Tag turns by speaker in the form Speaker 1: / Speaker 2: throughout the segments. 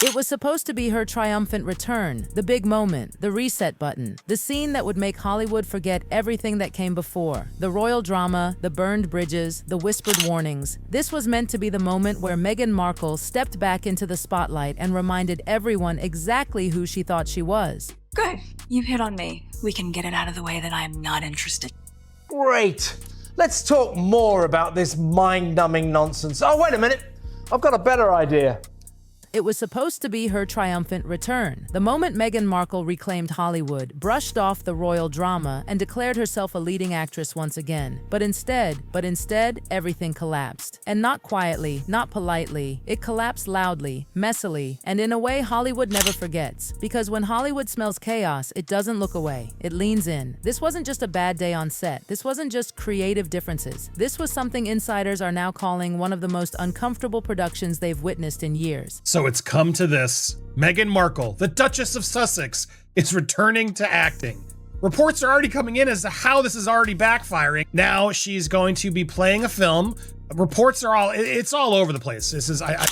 Speaker 1: It was supposed to be her triumphant return, the big moment, the reset button, the scene that would make Hollywood forget everything that came before. The royal drama, the burned bridges, the whispered warnings. This was meant to be the moment where Meghan Markle stepped back into the spotlight and reminded everyone exactly who she thought she was.
Speaker 2: Good. You've hit on me. We can get it out of the way that I am not interested.
Speaker 3: Great. Let's talk more about this mind-numbing nonsense. Oh, wait a minute. I've got a better idea.
Speaker 1: It was supposed to be her triumphant return. The moment Meghan Markle reclaimed Hollywood, brushed off the royal drama, and declared herself a leading actress once again. But instead, everything collapsed. And not quietly, not politely. It collapsed loudly, messily, and in a way Hollywood never forgets. Because when Hollywood smells chaos, it doesn't look away. It leans in. This wasn't just a bad day on set. This wasn't just creative differences. This was something insiders are now calling one of the most uncomfortable productions they've witnessed in years.
Speaker 4: So it's come to this. Meghan Markle, the Duchess of Sussex, is returning to acting. Reports are already coming in as to how this is already backfiring. Now she's going to be playing a film. Reports are it's all over the place.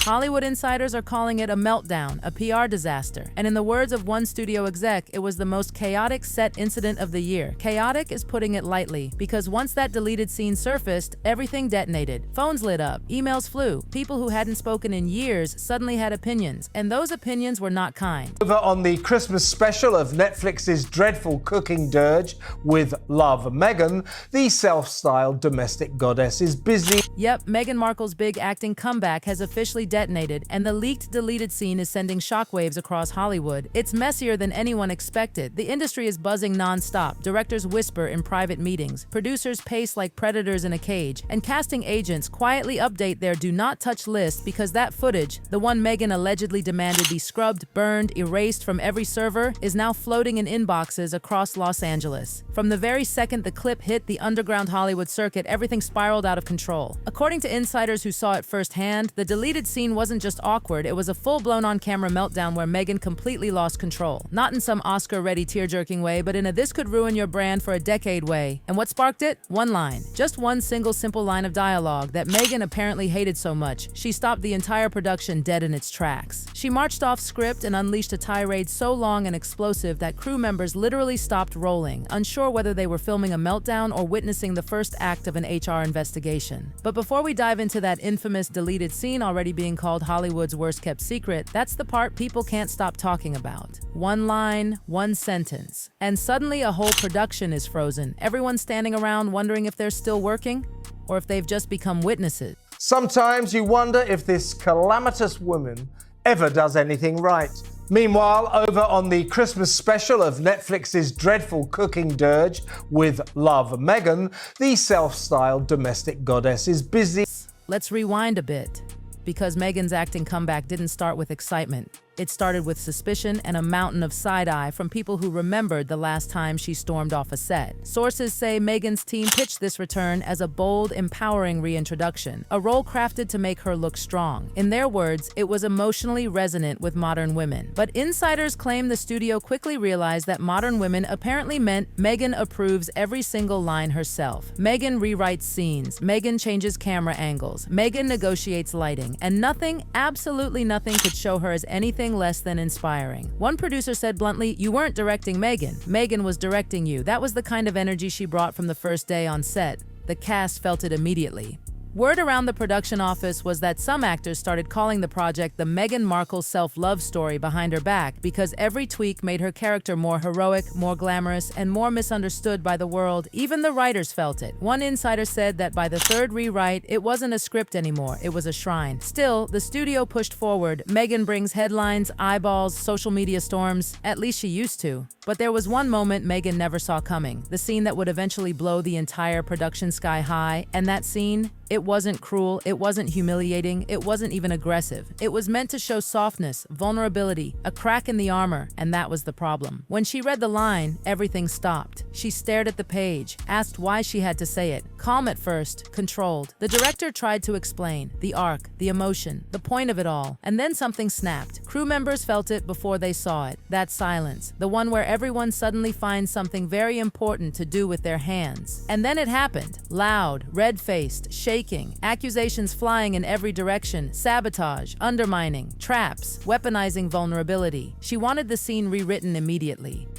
Speaker 1: Hollywood insiders are calling it a meltdown, a PR disaster. And in the words of one studio exec, it was the most chaotic set incident of the year. Chaotic is putting it lightly, because once that deleted scene surfaced, everything detonated. Phones lit up, emails flew. People who hadn't spoken in years suddenly had opinions, and those opinions were not kind.
Speaker 3: Over on the Christmas special of Netflix's dreadful cooking dirge with Love Meghan, the self-styled domestic goddess is busy.
Speaker 1: Yep, Meghan Markle's big acting comeback has officially detonated, and the leaked deleted scene is sending shockwaves across Hollywood. It's messier than anyone expected. The industry is buzzing non-stop. Directors whisper in private meetings. Producers pace like predators in a cage. And casting agents quietly update their do not touch list because that footage, the one Meghan allegedly demanded be scrubbed, burned, erased from every server, is now floating in inboxes across Los Angeles. From the very second the clip hit the underground Hollywood circuit, everything spiraled out of control. According to insiders who saw it firsthand, the deleted scene wasn't just awkward, it was a full-blown on-camera meltdown where Meghan completely lost control. Not in some Oscar-ready tear-jerking way, but in a this-could-ruin-your-brand for a decade way. And what sparked it? One line. Just one single simple line of dialogue that Meghan apparently hated so much, she stopped the entire production dead in its tracks. She marched off script and unleashed a tirade so long and explosive that crew members literally stopped rolling, unsure whether they were filming a meltdown or witnessing the first act of an HR investigation. But before we dive into that infamous deleted scene already being called Hollywood's worst-kept secret, that's the part people can't stop talking about. One line, one sentence, and suddenly a whole production is frozen. Everyone's standing around wondering if they're still working or if they've just become witnesses.
Speaker 3: Sometimes you wonder if this calamitous woman ever does anything right. Meanwhile, over on the Christmas special of Netflix's dreadful cooking dirge with Love Meghan, the self-styled domestic goddess is busy.
Speaker 1: Let's rewind a bit, because Meghan's acting comeback didn't start with excitement. It started with suspicion and a mountain of side-eye from people who remembered the last time she stormed off a set. Sources say Meghan's team pitched this return as a bold, empowering reintroduction, a role crafted to make her look strong. In their words, it was emotionally resonant with modern women. But insiders claim the studio quickly realized that modern women apparently meant Meghan approves every single line herself. Meghan rewrites scenes, Meghan changes camera angles, Meghan negotiates lighting, and nothing, absolutely nothing could show her as anything less than inspiring. One producer said bluntly, "You weren't directing Meghan. Meghan was directing you." That was the kind of energy she brought from the first day on set. The cast felt it immediately. Word around the production office was that some actors started calling the project the Meghan Markle self-love story behind her back because every tweak made her character more heroic, more glamorous, and more misunderstood by the world. Even the writers felt it. One insider said that by the third rewrite, it wasn't a script anymore, it was a shrine. Still, the studio pushed forward. Meghan brings headlines, eyeballs, social media storms. At least she used to. But there was one moment Meghan never saw coming, the scene that would eventually blow the entire production sky high, and that scene, it wasn't cruel, it wasn't humiliating, it wasn't even aggressive. It was meant to show softness, vulnerability, a crack in the armor, and that was the problem. When she read the line, everything stopped. She stared at the page, asked why she had to say it. Calm at first, controlled. The director tried to explain the arc, the emotion, the point of it all, and then something snapped. Crew members felt it before they saw it. That silence, the one where everyone suddenly finds something very important to do with their hands. And then it happened. Loud, red-faced, shaky, shaking, accusations flying in every direction, sabotage, undermining, traps, weaponizing vulnerability. She wanted the scene rewritten immediately.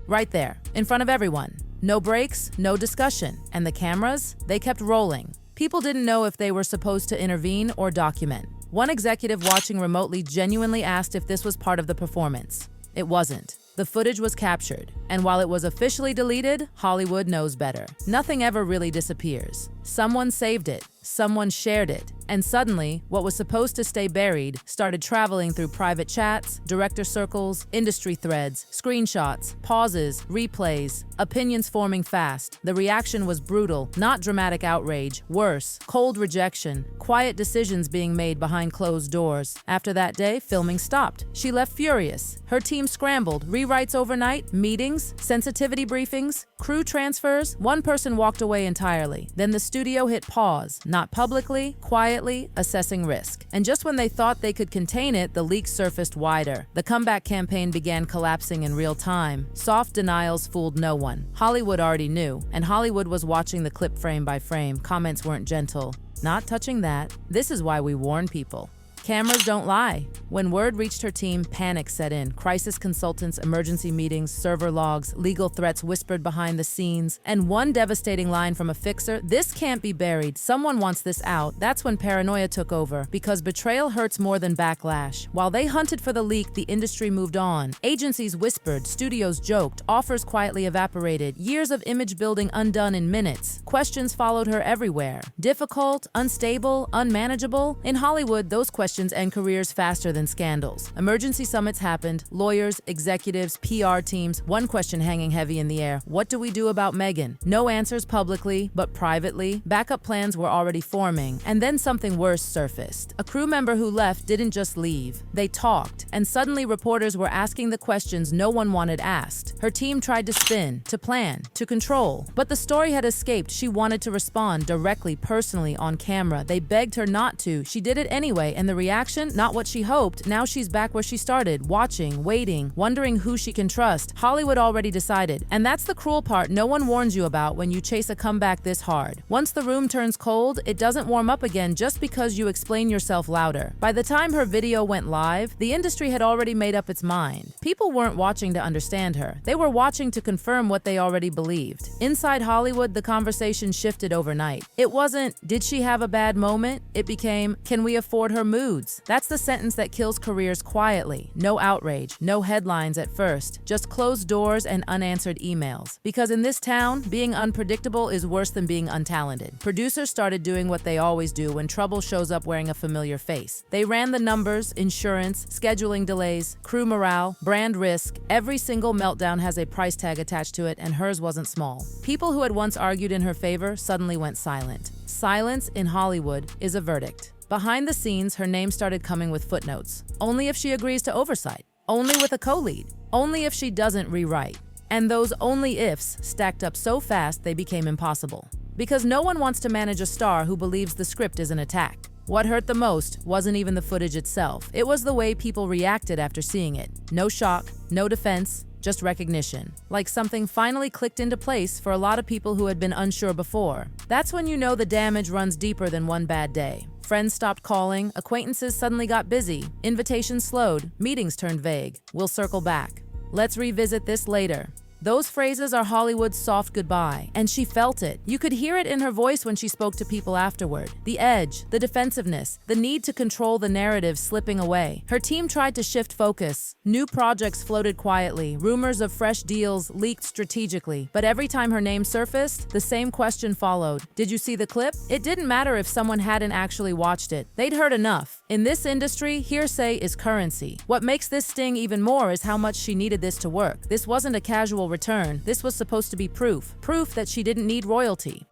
Speaker 1: Right there, in front of everyone. No breaks, no discussion. And the cameras? They kept rolling. People didn't know if they were supposed to intervene or document. One executive watching remotely genuinely asked if this was part of the performance. It wasn't. The footage was captured, and while it was officially deleted, Hollywood knows better. Nothing ever really disappears. Someone saved it, someone shared it, and suddenly, what was supposed to stay buried started traveling through private chats, director circles, industry threads, screenshots, pauses, replays, opinions forming fast. The reaction was brutal, not dramatic outrage, worse, cold rejection, quiet decisions being made behind closed doors. After that day, filming stopped. She left furious. Her team scrambled, rewrites overnight, meetings, sensitivity briefings, crew transfers. One person walked away entirely. Then the studio hit pause, not publicly, quietly, assessing risk. And just when they thought they could contain it, the leaks surfaced wider. The comeback campaign began collapsing in real time. Soft denials fooled no one. Hollywood already knew, and Hollywood was watching the clip frame by frame. Comments weren't gentle. Not touching that. This is why we warn people. Cameras don't lie. When word reached her team, panic set in. Crisis consultants, emergency meetings, server logs, legal threats whispered behind the scenes, and one devastating line from a fixer, "This can't be buried. Someone wants this out." That's when paranoia took over, because betrayal hurts more than backlash. While they hunted for the leak, the industry moved on. Agencies whispered, studios joked, offers quietly evaporated, years of image building undone in minutes. Questions followed her everywhere. Difficult, unstable, unmanageable. In Hollywood, those questions end careers faster than scandals. Emergency summits happened, lawyers, executives, PR teams, one question hanging heavy in the air: what do we do about Meghan? No answers publicly, but privately. Backup plans were already forming, and then something worse surfaced. A crew member who left didn't just leave. They talked, and suddenly reporters were asking the questions no one wanted asked. Her team tried to spin, to plan, to control, but the story had escaped. She wanted to respond directly, personally, on camera. They begged her not to. She did it anyway, and the reaction, not what she hoped. Now she's back where she started, watching, waiting, wondering who she can trust. Hollywood already decided, and that's the cruel part no one warns you about when you chase a comeback this hard. Once the room turns cold, it doesn't warm up again just because you explain yourself louder. By the time her video went live, the industry had already made up its mind. People weren't watching to understand her. They were watching to confirm what they already believed. Inside Hollywood, the conversation shifted overnight. It wasn't, "Did she have a bad moment?" It became, "Can we afford her moods?" That's the sentence that kills careers quietly. No outrage, no headlines at first, just closed doors and unanswered emails. Because in this town, being unpredictable is worse than being untalented. Producers started doing what they always do when trouble shows up wearing a familiar face. They ran the numbers, insurance, scheduling delays, crew morale, brand risk. Every single meltdown has a price tag attached to it, and hers wasn't small. People who had once argued in her favor suddenly went silent. Silence in Hollywood is a verdict. Behind the scenes, her name started coming with footnotes. Only if she agrees to oversight. Only with a co-lead. Only if she doesn't rewrite. And those only ifs stacked up so fast they became impossible. Because no one wants to manage a star who believes the script is an attack. What hurt the most wasn't even the footage itself. It was the way people reacted after seeing it. No shock, no defense, just recognition. Like something finally clicked into place for a lot of people who had been unsure before. That's when you know the damage runs deeper than one bad day. Friends stopped calling, acquaintances suddenly got busy, invitations slowed, meetings turned vague. We'll circle back. Let's revisit this later. Those phrases are Hollywood's soft goodbye, and she felt it. You could hear it in her voice when she spoke to people afterward. The edge, the defensiveness, the need to control the narrative slipping away. Her team tried to shift focus. New projects floated quietly. Rumors of fresh deals leaked strategically. But every time her name surfaced, the same question followed. Did you see the clip? It didn't matter if someone hadn't actually watched it. They'd heard enough. In this industry, hearsay is currency. What makes this sting even more is how much she needed this to work. This wasn't a casual return. This was supposed to be proof. Proof that she didn't need royalty.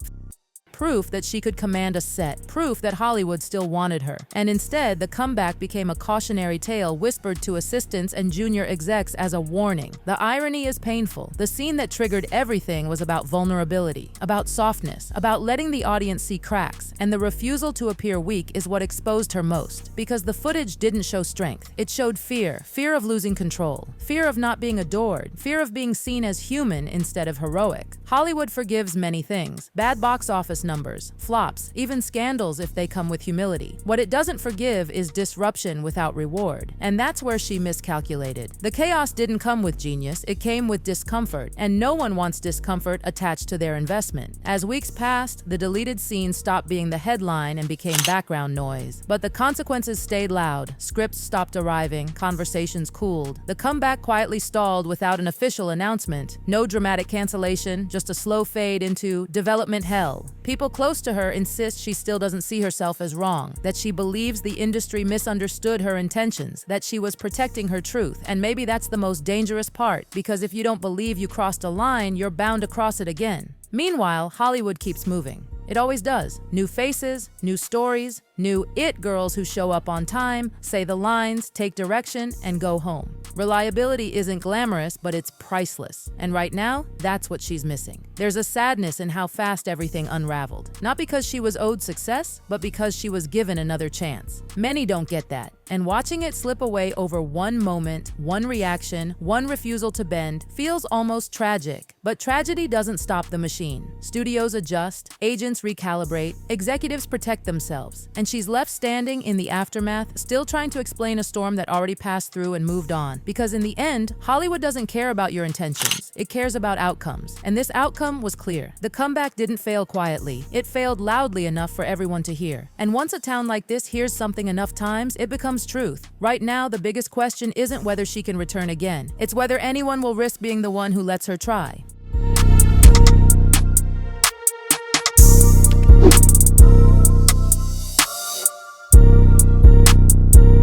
Speaker 1: Proof that she could command a set. Proof that Hollywood still wanted her. And instead, the comeback became a cautionary tale whispered to assistants and junior execs as a warning. The irony is painful. The scene that triggered everything was about vulnerability, about softness, about letting the audience see cracks. And the refusal to appear weak is what exposed her most. Because the footage didn't show strength. It showed fear. Fear of losing control. Fear of not being adored. Fear of being seen as human instead of heroic. Hollywood forgives many things. Bad box office numbers, flops, even scandals if they come with humility. What it doesn't forgive is disruption without reward. And that's where she miscalculated. The chaos didn't come with genius, it came with discomfort, and no one wants discomfort attached to their investment. As weeks passed, the deleted scenes stopped being the headline and became background noise. But the consequences stayed loud. Scripts stopped arriving, conversations cooled. The comeback quietly stalled without an official announcement. No dramatic cancellation, just a slow fade into development hell. People close to her insist she still doesn't see herself as wrong, that she believes the industry misunderstood her intentions, that she was protecting her truth. And maybe that's the most dangerous part, because if you don't believe you crossed a line, you're bound to cross it again. Meanwhile, Hollywood keeps moving. It always does. New faces, new stories, new it girls who show up on time, say the lines, take direction, and go home. Reliability isn't glamorous, but it's priceless. And right now, that's what she's missing. There's a sadness in how fast everything unraveled. Not because she was owed success, but because she was given another chance. Many don't get that. And watching it slip away over one moment, one reaction, one refusal to bend, feels almost tragic. But tragedy doesn't stop the machine. Studios adjust, agents recalibrate, executives protect themselves. And she's left standing in the aftermath, still trying to explain a storm that already passed through and moved on. Because in the end, Hollywood doesn't care about your intentions. It cares about outcomes. And this outcome was clear. The comeback didn't fail quietly. It failed loudly enough for everyone to hear. And once a town like this hears something enough times, it becomes truth. Right now, the biggest question isn't whether she can return again. It's whether anyone will risk being the one who lets her try.